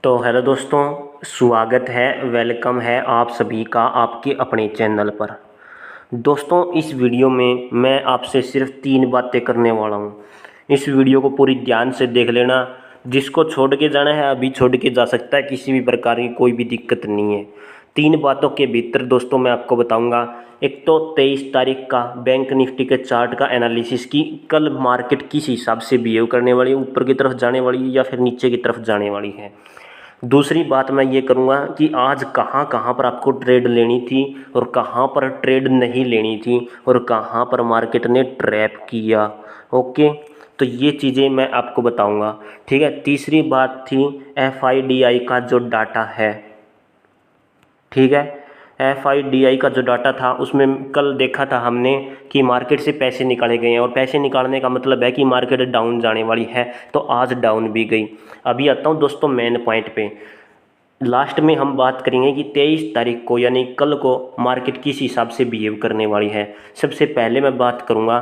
तो हेलो दोस्तों, स्वागत है, वेलकम है आप सभी का आपके अपने चैनल पर। दोस्तों, इस वीडियो में मैं आपसे सिर्फ 3 बातें करने वाला हूँ। इस वीडियो को पूरी ध्यान से देख लेना। जिसको छोड़ के जाना है अभी छोड़ के जा सकता है, किसी भी प्रकार की कोई भी दिक्कत नहीं है। 3 बातों के भीतर दोस्तों मैं आपको बताऊंगा। एक तो 23 तारीख का बैंक निफ्टी के चार्ट का एनालिसिस की कल मार्केट किस हिसाब से बिहेव करने वाली है, ऊपर की तरफ जाने वाली है या फिर नीचे की तरफ जाने वाली है। दूसरी बात मैं ये करूँगा कि आज कहाँ कहाँ पर आपको ट्रेड लेनी थी और कहाँ पर ट्रेड नहीं लेनी थी और कहाँ पर मार्केट ने ट्रैप किया। ओके, तो ये चीज़ें मैं आपको बताऊँगा। ठीक है। तीसरी बात थी FIDI का जो डाटा है। ठीक है। FIDI का जो डाटा था उसमें कल देखा था हमने कि मार्केट से पैसे निकाले गए हैं, और पैसे निकालने का मतलब है कि मार्केट डाउन जाने वाली है, तो आज डाउन भी गई। अभी आता हूँ दोस्तों मेन पॉइंट पे। लास्ट में हम बात करेंगे कि 23 तारीख को यानी कल को मार्केट किस हिसाब से बिहेव करने वाली है। सबसे पहले मैं बात करूँगा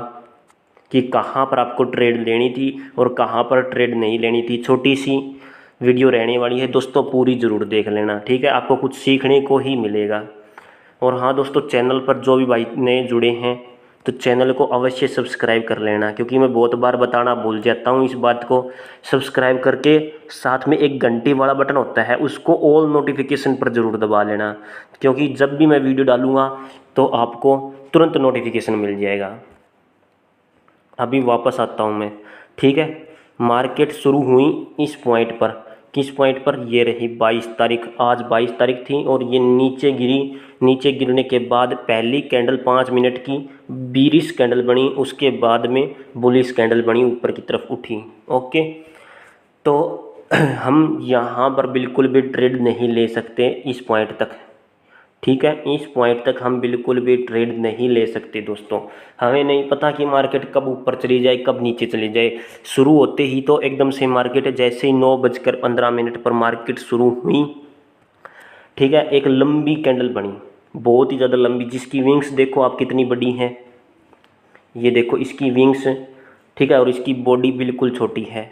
कि कहाँ पर आपको ट्रेड लेनी थी और कहाँ पर ट्रेड नहीं लेनी थी। छोटी सी वीडियो रहने वाली है दोस्तों, पूरी ज़रूर देख लेना। ठीक है, आपको कुछ सीखने को ही मिलेगा। और हाँ दोस्तों, चैनल पर जो भी भाई नए जुड़े हैं तो चैनल को अवश्य सब्सक्राइब कर लेना, क्योंकि मैं बहुत बार बताना भूल जाता हूँ इस बात को। सब्सक्राइब करके साथ में एक घंटी वाला बटन होता है, उसको ऑल नोटिफिकेशन पर ज़रूर दबा लेना, क्योंकि जब भी मैं वीडियो डालूँगा तो आपको तुरंत नोटिफिकेशन मिल जाएगा। अभी वापस आता हूँ मैं। ठीक है, मार्केट शुरू हुई इस पॉइंट पर। किस पॉइंट पर? ये रही 22 तारीख। आज 22 तारीख थी और ये नीचे गिरी। नीचे गिरने के बाद पहली कैंडल 5 मिनट की बीरिश कैंडल बनी, उसके बाद में बुलिश कैंडल बनी, ऊपर की तरफ उठी। ओके, तो हम यहाँ पर बिल्कुल भी ट्रेड नहीं ले सकते इस पॉइंट तक। ठीक है, इस पॉइंट तक हम बिल्कुल भी ट्रेड नहीं ले सकते दोस्तों। हमें नहीं पता कि मार्केट कब ऊपर चली जाए कब नीचे चली जाए। शुरू होते ही तो एकदम से मार्केट जैसे ही 9:15 पर मार्केट शुरू हुई, ठीक है, एक लंबी कैंडल बनी, बहुत ही ज़्यादा लंबी, जिसकी विंग्स देखो आप कितनी बड़ी हैं। ये देखो इसकी विंग्स। ठीक है, और इसकी बॉडी बिल्कुल छोटी है।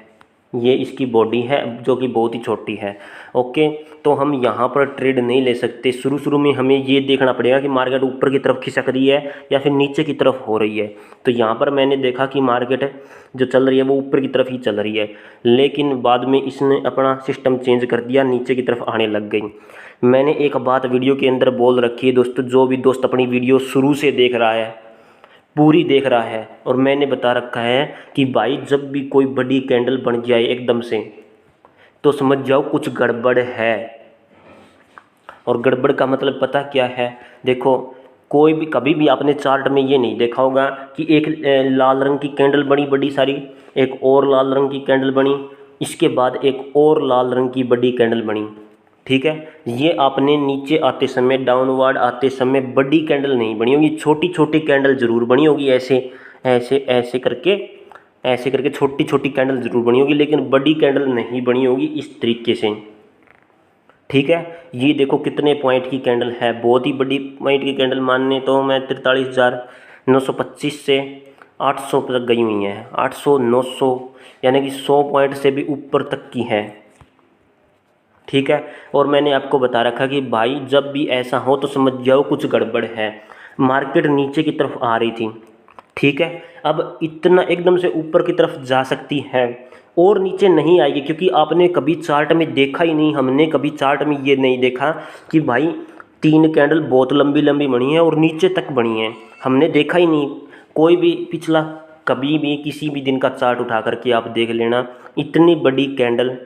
ये इसकी बॉडी है जो कि बहुत ही छोटी है। ओके, तो हम यहाँ पर ट्रेड नहीं ले सकते। शुरू में हमें ये देखना पड़ेगा कि मार्केट ऊपर की तरफ खिसक रही है या फिर नीचे की तरफ हो रही है। तो यहाँ पर मैंने देखा कि मार्केट जो चल रही है वो ऊपर की तरफ ही चल रही है, लेकिन बाद में इसने अपना सिस्टम चेंज कर दिया, नीचे की तरफ आने लग गई। मैंने एक बात वीडियो के अंदर बोल रखी है दोस्तों, जो भी दोस्त अपनी वीडियो शुरू से देख रहा है, पूरी देख रहा है, और मैंने बता रखा है कि भाई जब भी कोई बड़ी कैंडल बन जाए एकदम से तो समझ जाओ कुछ गड़बड़ है। और गड़बड़ का मतलब पता क्या है? देखो, कोई भी कभी भी आपने चार्ट में ये नहीं देखा होगा कि एक लाल रंग की कैंडल बनी बड़ी सारी, एक और लाल रंग की कैंडल बनी, इसके बाद एक और लाल रंग की बड़ी कैंडल बनी। ठीक है, ये आपने नीचे आते समय, डाउनवर्ड आते समय बड़ी कैंडल नहीं बनी होगी, छोटी छोटी कैंडल जरूर बनी होगी। ऐसे ऐसे ऐसे करके छोटी छोटी कैंडल जरूर बनी होगी, लेकिन बड़ी कैंडल नहीं बनी होगी इस तरीके से। ठीक है, ये देखो कितने पॉइंट की कैंडल है, बहुत ही बड़ी पॉइंट की कैंडल। मानने तो मैं 43,925 से 800 तक गई हुई है, 800 900 यानी कि 100 पॉइंट से भी ऊपर तक की है। ठीक है, और मैंने आपको बता रखा कि भाई जब भी ऐसा हो तो समझ जाओ कुछ गड़बड़ है। मार्केट नीचे की तरफ आ रही थी, ठीक है, अब इतना एकदम से ऊपर की तरफ जा सकती है और नीचे नहीं आएगी, क्योंकि आपने कभी चार्ट में देखा ही नहीं, हमने कभी चार्ट में ये नहीं देखा कि भाई 3 कैंडल बहुत लंबी लंबी बनी है और नीचे तक बनी है। हमने देखा ही नहीं। कोई भी पिछला कभी भी किसी भी दिन का चार्ट उठा करके आप देख लेना, इतनी बड़ी कैंडल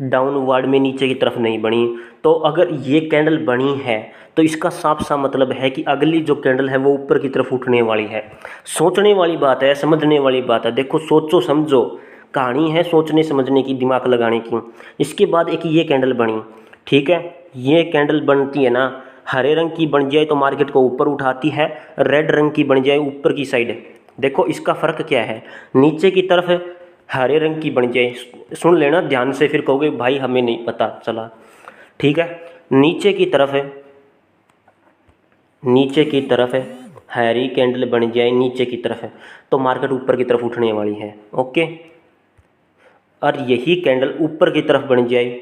डाउनवर्ड में नीचे की तरफ नहीं बनी। तो अगर ये कैंडल बनी है तो इसका साफ सा मतलब है कि अगली जो कैंडल है वो ऊपर की तरफ उठने वाली है। सोचने वाली बात है, समझने वाली बात है। देखो, सोचो समझो, कहानी है सोचने समझने की, दिमाग लगाने की। इसके बाद एक ये कैंडल बनी, ठीक है, ये कैंडल बनती है ना, हरे रंग की बन जाए तो मार्केट को ऊपर उठाती है, रेड रंग की बन जाए ऊपर की साइड। देखो इसका फ़र्क क्या है, नीचे की तरफ हरे रंग की बन जाए, सुन लेना ध्यान से, फिर कहोगे भाई हमें नहीं पता चला। ठीक है, नीचे की तरफ है, नीचे की तरफ है, हरी कैंडल बन जाए नीचे की तरफ है तो मार्केट ऊपर की तरफ उठने वाली है। ओके, और यही कैंडल ऊपर की तरफ बन जाए,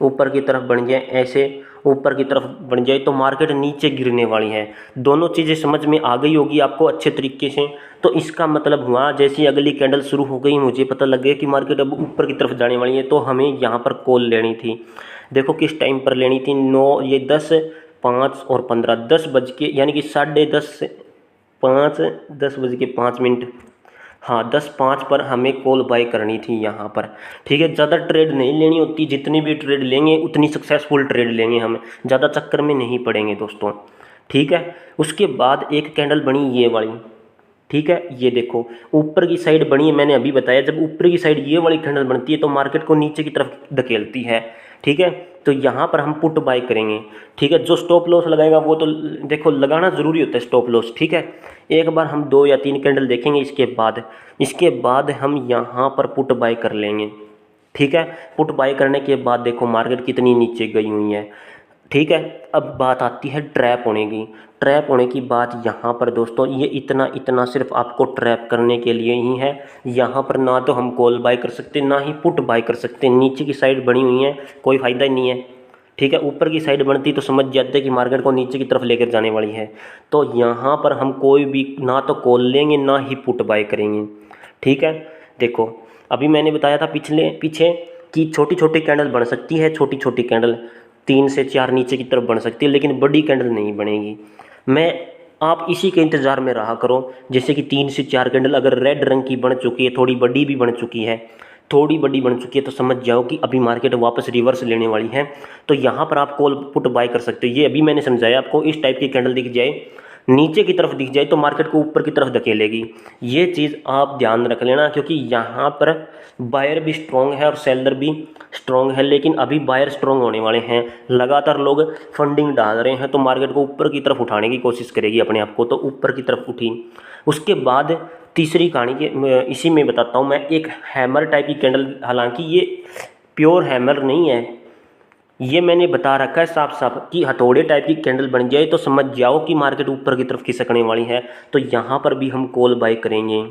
ऊपर की तरफ बन जाए, ऐसे ऊपर की तरफ बन जाए, तो मार्केट नीचे गिरने वाली है। दोनों चीज़ें समझ में आ गई होगी आपको अच्छे तरीके से। तो इसका मतलब हुआ जैसी अगली कैंडल शुरू हो गई, मुझे पता लग गया कि मार्केट अब ऊपर की तरफ जाने वाली है, तो हमें यहाँ पर कॉल लेनी थी। देखो किस टाइम पर लेनी थी, 9 ये 10 5 और 15 10 बज के, यानी कि 10:30 5 10 बज के 5 मिनट, हाँ 10:05 पर हमें कॉल बाय करनी थी यहाँ पर। ठीक है, ज़्यादा ट्रेड नहीं लेनी होती, जितनी भी ट्रेड लेंगे उतनी सक्सेसफुल ट्रेड लेंगे, हम ज़्यादा चक्कर में नहीं पड़ेंगे दोस्तों। ठीक है, उसके बाद एक कैंडल बनी ये वाली। ठीक है, ये देखो ऊपर की साइड बनी है, मैंने अभी बताया जब ऊपर की साइड ये वाली कैंडल बनती है तो मार्केट को नीचे की तरफ धकेलती है। ठीक है, तो यहाँ पर हम पुट बाय करेंगे। ठीक है, जो स्टॉप लॉस लगाएगा वो तो देखो लगाना ज़रूरी होता है स्टॉप लॉस। ठीक है, एक बार हम 2 या 3 कैंडल देखेंगे, इसके बाद हम यहाँ पर पुट बाय कर लेंगे। ठीक है, पुट बाय करने के बाद देखो मार्केट कितनी नीचे गई हुई है। ठीक है, अब बात आती है ट्रैप होने की। ट्रैप होने की बात यहाँ पर दोस्तों, ये इतना इतना सिर्फ आपको ट्रैप करने के लिए ही है। यहाँ पर ना तो हम कॉल बाय कर सकते, ना ही पुट बाय कर सकते। नीचे की साइड बनी हुई है, कोई फ़ायदा ही नहीं है। ठीक है, ऊपर की साइड बनती तो समझ जाते कि मार्केट को नीचे की तरफ लेकर जाने वाली है। तो यहाँ पर हम कोई भी ना तो कॉल लेंगे ना ही पुट बाय करेंगे। ठीक है, देखो अभी मैंने बताया था पीछे कि छोटी छोटी कैंडल बन सकती है, छोटी छोटी कैंडल 3 से 4 नीचे की तरफ बन सकती है, लेकिन बड़ी कैंडल नहीं बनेगी। मैं आप इसी के इंतज़ार में रहा करो, जैसे कि 3 से 4 कैंडल अगर रेड रंग की बन चुकी है, थोड़ी बड़ी भी बन चुकी है, थोड़ी बड़ी बन चुकी है, तो समझ जाओ कि अभी मार्केट वापस रिवर्स लेने वाली है। तो यहाँ पर आप कॉल पुट बाय कर सकते हो। ये अभी मैंने समझाया आपको, इस टाइप की कैंडल दिख जाए, नीचे की तरफ दिख जाए तो मार्केट को ऊपर की तरफ धकेलेगी। ये चीज़ आप ध्यान रख लेना, क्योंकि यहाँ पर बायर भी स्ट्रॉन्ग है और सेलर भी स्ट्रॉन्ग है, लेकिन अभी बायर स्ट्रॉन्ग होने वाले हैं। लगातार लोग फंडिंग डाल रहे हैं, तो मार्केट को ऊपर की तरफ उठाने की कोशिश करेगी अपने आप को, तो ऊपर की तरफ उठी। उसके बाद तीसरी कहानी के इसी में बताता हूँ मैं, एक हैमर टाइप की कैंडल, हालांकि ये प्योर हैमर नहीं है, ये मैंने बता रखा है साफ साफ कि हथौड़े टाइप की कैंडल बन जाए तो समझ जाओ कि मार्केट ऊपर की तरफ खिसकने वाली है। तो यहाँ पर भी हम कॉल बाय करेंगे।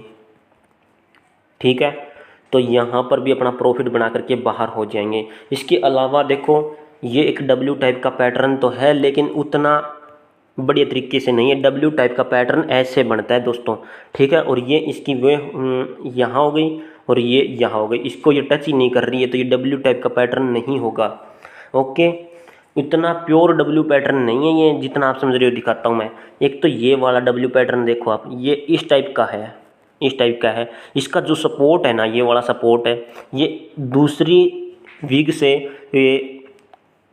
ठीक है, तो यहाँ पर भी अपना प्रॉफिट बना करके बाहर हो जाएंगे। इसके अलावा देखो ये एक डब्ल्यू टाइप का पैटर्न तो है, लेकिन उतना बढ़िया तरीके से नहीं है। डब्ल्यू टाइप का पैटर्न ऐसे बनता है दोस्तों। ठीक है, और ये इसकी वे यहाँ हो गई और ये यहाँ हो गई, इसको ये टच ही नहीं कर रही है, तो ये डब्ल्यू टाइप का पैटर्न नहीं होगा। ओके, इतना प्योर डब्ल्यू पैटर्न नहीं है ये, जितना आप समझ रहे हो दिखाता हूँ मैं। एक तो ये वाला डब्ल्यू पैटर्न देखो आप, ये इस टाइप का है, इस टाइप का है। इसका जो सपोर्ट है ना, ये वाला सपोर्ट है, ये दूसरी वीक से ये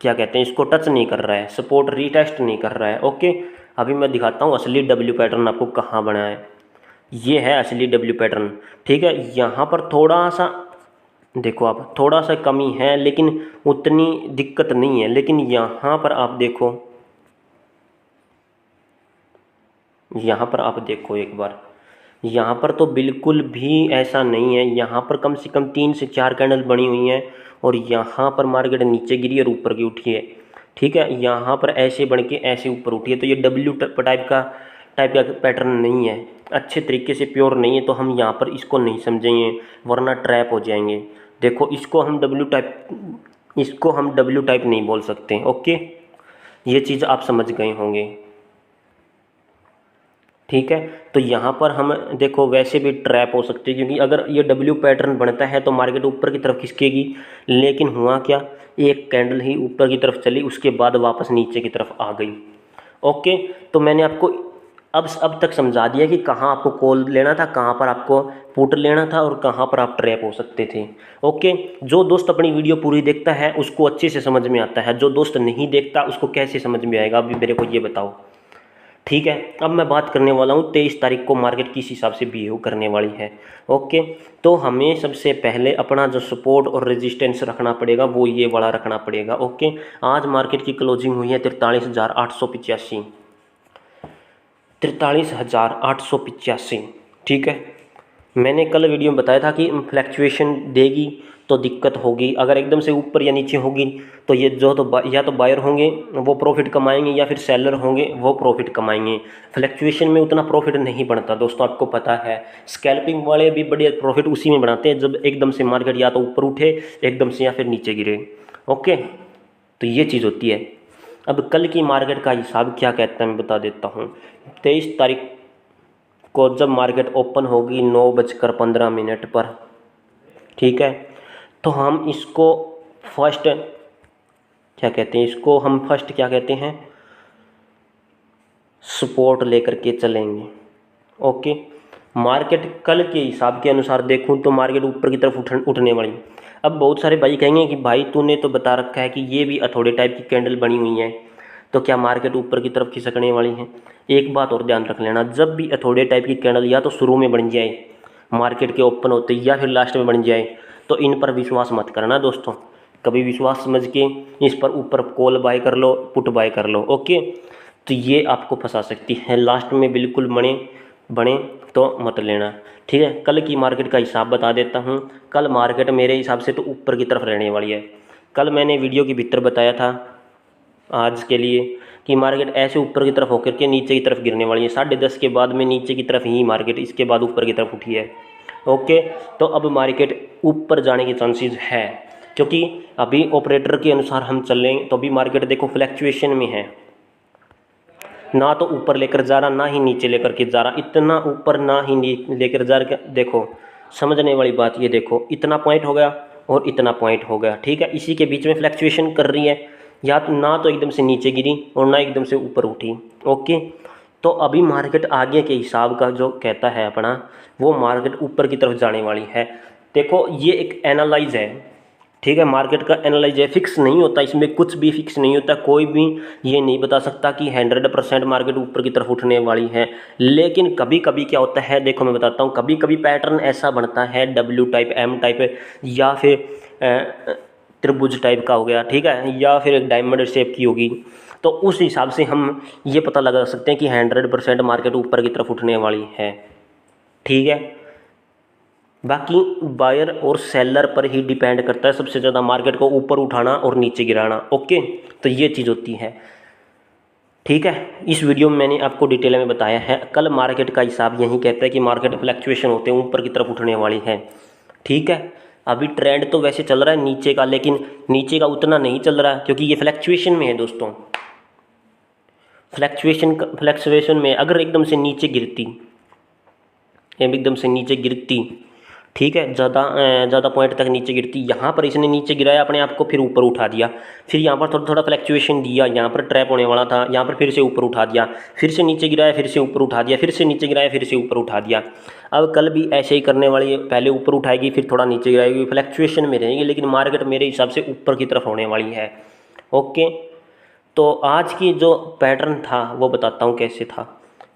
क्या कहते हैं, इसको टच नहीं कर रहा है, सपोर्ट रीटेस्ट नहीं कर रहा है। ओके, अभी मैं दिखाता हूँ असली डब्ल्यू पैटर्न आपको कहाँ बना है। ये है असली डब्ल्यू पैटर्न। ठीक है, यहाँ पर थोड़ा सा देखो आप, थोड़ा सा कमी है, लेकिन उतनी दिक्कत नहीं है। लेकिन यहाँ पर आप देखो, यहाँ पर आप देखो एक बार, यहाँ पर तो बिल्कुल भी ऐसा नहीं है। यहाँ पर कम से कम 3 से 4 कैंडल बनी हुई हैं, और यहाँ पर मार्केट नीचे गिरी और ऊपर की उठी है। ठीक है, यहाँ पर ऐसे बन के ऐसे ऊपर उठी है, तो ये डब्ल्यू टाइप का पैटर्न नहीं है, अच्छे तरीके से प्योर नहीं है। तो हम यहाँ पर इसको नहीं समझेंगे, वरना ट्रैप हो जाएंगे। देखो इसको हम डब्ल्यू टाइप नहीं बोल सकते। ओके, ये चीज़ आप समझ गए होंगे। ठीक है, तो यहाँ पर हम देखो वैसे भी ट्रैप हो सकते हैं, क्योंकि अगर ये डब्ल्यू पैटर्न बनता है तो मार्केट ऊपर की तरफ खिसकेगी। लेकिन हुआ क्या, एक कैंडल ही ऊपर की तरफ चली, उसके बाद वापस नीचे की तरफ आ गई। ओके, तो मैंने आपको अब तक समझा दिया कि कहाँ आपको कॉल लेना था, कहाँ पर आपको पुट लेना था, और कहाँ पर आप ट्रैप हो सकते थे। ओके, जो दोस्त अपनी वीडियो पूरी देखता है उसको अच्छे से समझ में आता है, जो दोस्त नहीं देखता उसको कैसे समझ में आएगा, अभी मेरे को ये बताओ। ठीक है, अब मैं बात करने वाला हूँ 23 तारीख को मार्केट किस हिसाब से बिहेव करने वाली है। ओके, तो हमें सबसे पहले अपना जो सपोर्ट और रेजिस्टेंस रखना पड़ेगा वो ये वाला रखना पड़ेगा। ओके, आज मार्केट की क्लोजिंग हुई है 43,885, 43,885। ठीक है, मैंने कल वीडियो में बताया था कि फ्लैक्चुएशन देगी, तो दिक्कत होगी। अगर एकदम से ऊपर या नीचे होगी तो ये जो तो या तो बायर होंगे वो प्रॉफिट कमाएंगे या फिर सेलर होंगे वो प्रॉफिट कमाएंगे। फ्लैक्चुएशन में उतना प्रॉफिट नहीं बनता दोस्तों, आपको पता है। स्कैल्पिंग वाले भी बड़े प्रॉफिट उसी में बनाते हैं जब एकदम से मार्केट या तो ऊपर उठे एकदम से या फिर नीचे गिरे। ओके, तो ये चीज़ होती है। अब कल की मार्केट का हिसाब क्या कहता है मैं बता देता हूँ। 23 तारीख को जब मार्केट ओपन होगी 9:15 पर, ठीक है, तो हम इसको फर्स्ट क्या कहते हैं, इसको हम फर्स्ट क्या कहते हैं, सपोर्ट लेकर के चलेंगे। ओके, मार्केट कल के हिसाब के अनुसार देखूं तो मार्केट ऊपर की तरफ उठने वाली। अब बहुत सारे भाई कहेंगे कि भाई तूने तो बता रखा है कि ये भी हथौड़े टाइप की कैंडल बनी हुई है, तो क्या मार्केट ऊपर की तरफ खिसकने वाली है। एक बात और ध्यान रख लेना, जब भी हथौड़े टाइप की कैंडल या तो शुरू में बन जाए मार्केट के ओपन होते या फिर लास्ट में बन जाए, तो इन पर विश्वास मत करना दोस्तों। कभी विश्वास समझ के इस पर ऊपर कॉल बाय कर लो, पुट बाय कर लो। ओके, तो ये आपको फंसा सकती है। लास्ट में बिल्कुल बने तो मत लेना, ठीक है। कल की मार्केट का हिसाब बता देता हूँ। कल मार्केट मेरे हिसाब से तो ऊपर की तरफ रहने वाली है। कल मैंने वीडियो के भीतर बताया था आज के लिए कि मार्केट ऐसे ऊपर की तरफ होकर के नीचे की तरफ गिरने वाली है। 10:30 के बाद में नीचे की तरफ ही मार्केट, इसके बाद ऊपर की तरफ उठी है। ओके, तो अब मार्केट ऊपर जाने के चांसेस है, क्योंकि अभी ऑपरेटर के अनुसार हम चलें तो अभी मार्केट देखो फ्लैक्चुएशन में है, ना तो ऊपर लेकर जा रहा ना ही नीचे लेकर के जा रहा, इतना ऊपर ना ही लेकर जा रहा। देखो समझने वाली बात, ये देखो इतना पॉइंट हो गया और इतना पॉइंट हो गया, ठीक है। इसी के बीच में फ्लैक्चुएशन कर रही है, या तो ना तो एकदम से नीचे गिरी और ना एकदम से ऊपर उठी। ओके, तो अभी मार्केट आगे के हिसाब का जो कहता है अपना, वो मार्केट ऊपर की तरफ जाने वाली है। देखो ये एक एनालाइज है, ठीक है। मार्केट का एनालाइज है, फिक्स नहीं होता, इसमें कुछ भी फिक्स नहीं होता। कोई भी ये नहीं बता सकता कि 100% मार्केट ऊपर की तरफ उठने वाली है। लेकिन कभी कभी क्या होता है, देखो मैं बताता हूँ, कभी कभी पैटर्न ऐसा बनता है W टाइप, M टाइप, या फिर त्रिभुज टाइप का हो गया, ठीक है, या फिर एक डायमंड शेप की होगी। तो उस हिसाब से हम ये पता लगा सकते हैं कि 100% मार्केट ऊपर की तरफ उठने वाली है, ठीक है। बाकी बायर और सेलर पर ही डिपेंड करता है सबसे ज़्यादा मार्केट को ऊपर उठाना और नीचे गिराना। ओके, तो ये चीज़ होती है, ठीक है। इस वीडियो में मैंने आपको डिटेल में बताया है। कल मार्केट का हिसाब यही कहता है कि मार्केट फ्लैक्चुएशन होते हैं, ऊपर की तरफ उठने वाली है, ठीक है। अभी ट्रेंड तो वैसे चल रहा है नीचे का, लेकिन नीचे का उतना नहीं चल रहा क्योंकि ये फ्लैक्चुएशन में है दोस्तों। फ्लैक्चुएशन में अगर एकदम से नीचे गिरती, एकदम से नीचे गिरती, ठीक है, ज़्यादा पॉइंट तक नीचे गिरती, यहाँ पर इसने नीचे गिराया अपने आप को, फिर ऊपर उठा दिया, फिर यहाँ पर थोड़ा थोड़ा फ्लैक्चुएशन दिया, यहाँ पर ट्रैप होने वाला था, यहाँ पर फिर से ऊपर उठा दिया, फिर से नीचे गिराया, फिर से ऊपर उठा दिया, फिर से नीचे गिराया, फिर से ऊपर उठा दिया। अब कल भी ऐसे ही करने वाली है, पहले ऊपर उठाएगी फिर थोड़ा नीचे गिराएगी, फ्लैक्चुएशन में रहेगी, लेकिन मार्केट मेरे हिसाब से ऊपर की तरफ होने वाली है। ओके, तो आज की जो पैटर्न था वो बताता हूँ कैसे था।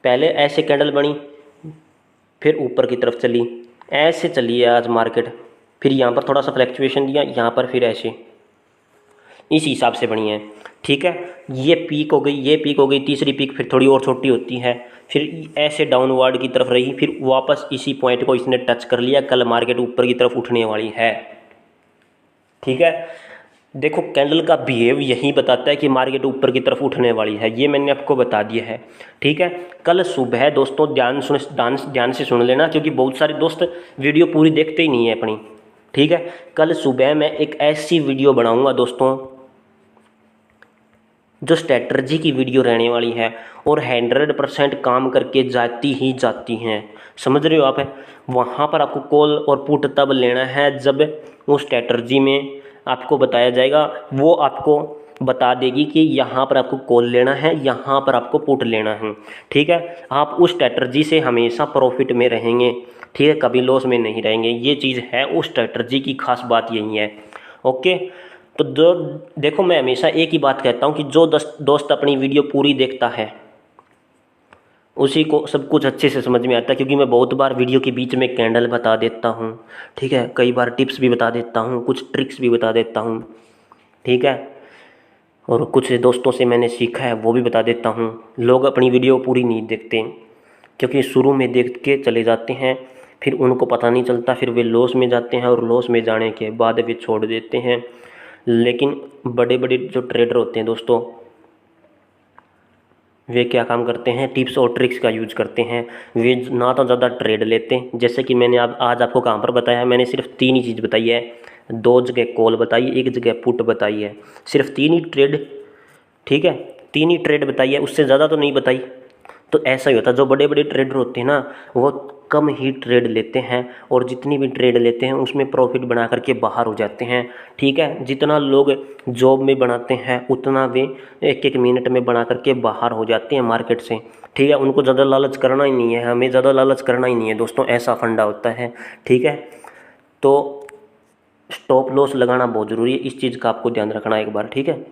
पहले ऐसे कैंडल बनी, फिर ऊपर की तरफ चली, ऐसे चली है आज मार्केट, फिर यहाँ पर थोड़ा सा फ्लैक्चुएशन दिया, यहाँ पर फिर ऐसे इस हिसाब से बनी है, ठीक है। ये पीक हो गई, ये पीक हो गई, तीसरी पीक फिर थोड़ी और छोटी होती है, फिर ऐसे डाउनवर्ड की तरफ रही, फिर वापस इसी पॉइंट को इसने टच कर लिया। कल मार्केट ऊपर की तरफ उठने वाली है, ठीक है। देखो कैंडल का बिहेव यही बताता है कि मार्केट ऊपर की तरफ उठने वाली है, ये मैंने आपको बता दिया है, ठीक है। कल सुबह दोस्तों ध्यान से सुन लेना, क्योंकि बहुत सारे दोस्त वीडियो पूरी देखते ही नहीं है अपनी, ठीक है। कल सुबह मैं एक ऐसी वीडियो बनाऊंगा दोस्तों जो स्ट्रैटेजी की वीडियो रहने वाली है और 100% काम करके जाती ही जाती हैं, समझ रहे हो आप। वहाँ पर आपको कॉल और पुट तब लेना है जब वो स्ट्रैटेजी में आपको बताया जाएगा, वो आपको बता देगी कि यहाँ पर आपको कॉल लेना है, यहाँ पर आपको पुट लेना है, ठीक है। आप उस स्ट्रैटेजी से हमेशा प्रॉफिट में रहेंगे, ठीक है, कभी लॉस में नहीं रहेंगे। ये चीज़ है उस स्ट्रैटेजी की खास बात यही है। ओके, तो जो देखो मैं हमेशा एक ही बात कहता हूँ कि जो दोस्त अपनी वीडियो पूरी देखता है उसी को सब कुछ अच्छे से समझ में आता है, क्योंकि मैं बहुत बार वीडियो के बीच में कैंडल बता देता हूँ, ठीक है, कई बार टिप्स भी बता देता हूँ, कुछ ट्रिक्स भी बता देता हूँ, ठीक है, और कुछ दोस्तों से मैंने सीखा है वो भी बता देता हूँ। लोग अपनी वीडियो पूरी नहीं देखते क्योंकि शुरू में देख के चले जाते हैं, फिर उनको पता नहीं चलता, फिर वे लॉस में जाते हैं और लॉस में जाने के बाद वे छोड़ देते हैं। लेकिन बड़े बड़े जो ट्रेडर होते हैं दोस्तों, वे क्या काम करते हैं, टिप्स और ट्रिक्स का यूज करते हैं। वे ना तो ज़्यादा ट्रेड लेते हैं, जैसे कि मैंने आज आपको कहाँ पर बताया है, मैंने सिर्फ 3 ही चीज़ बताई है। 2 जगह कॉल बताई है, 1 जगह पुट बताई है, सिर्फ 3 ही ट्रेड, ठीक है, 3 ही ट्रेड बताई है, उससे ज़्यादा तो नहीं बताई। तो ऐसा ही होता है, जो बड़े बड़े ट्रेडर होते हैं ना, वो कम ही ट्रेड लेते हैं और जितनी भी ट्रेड लेते हैं उसमें प्रॉफिट बना करके बाहर हो जाते हैं, ठीक है। जितना लोग जॉब में बनाते हैं उतना वे 1-1 मिनट में बना करके बाहर हो जाते हैं मार्केट से, ठीक है। उनको ज़्यादा लालच करना ही नहीं है, हमें ज़्यादा लालच करना ही नहीं है दोस्तों, ऐसा फंडा होता है, ठीक है। तो स्टॉप लॉस लगाना बहुत ज़रूरी है, इस चीज़ का आपको ध्यान रखना एक बार, ठीक है।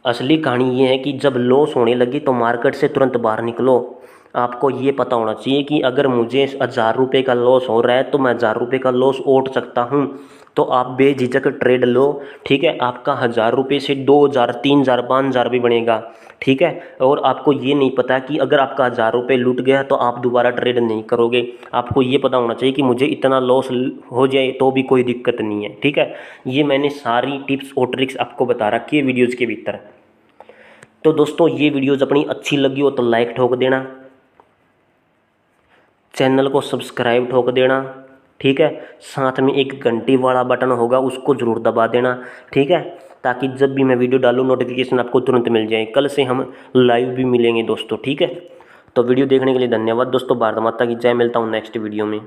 असली कहानी ये है कि जब लॉस होने लगी तो मार्केट से तुरंत बाहर निकलो। आपको ये पता होना चाहिए कि अगर मुझे 1000 रुपये का लॉस हो रहा है तो मैं 1000 रुपये का लॉस ओट सकता हूँ, तो आप बेझिझक ट्रेड लो, ठीक है। आपका 1000 रुपये से 2000, 3000, 5000 भी बनेगा, ठीक है। और आपको ये नहीं पता कि अगर आपका 1000 रुपये लूट गया तो आप दोबारा ट्रेड नहीं करोगे। आपको ये पता होना चाहिए कि मुझे इतना लॉस हो जाए तो भी कोई दिक्कत नहीं है, ठीक है। ये मैंने सारी टिप्स और ट्रिक्स आपको बता रखी है वीडियोज़ के भीतर। तो दोस्तों ये वीडियोज़ अपनी अच्छी लगी हो तो लाइक ठोक देना, चैनल को सब्सक्राइब ठोक देना, ठीक है। साथ में एक घंटी वाला बटन होगा उसको ज़रूर दबा देना, ठीक है, ताकि जब भी मैं वीडियो डालूँ नोटिफिकेशन आपको तुरंत मिल जाए। कल से हम लाइव भी मिलेंगे दोस्तों, ठीक है। तो वीडियो देखने के लिए धन्यवाद दोस्तों। भारत माता की जय। मिलता हूँ नेक्स्ट वीडियो में।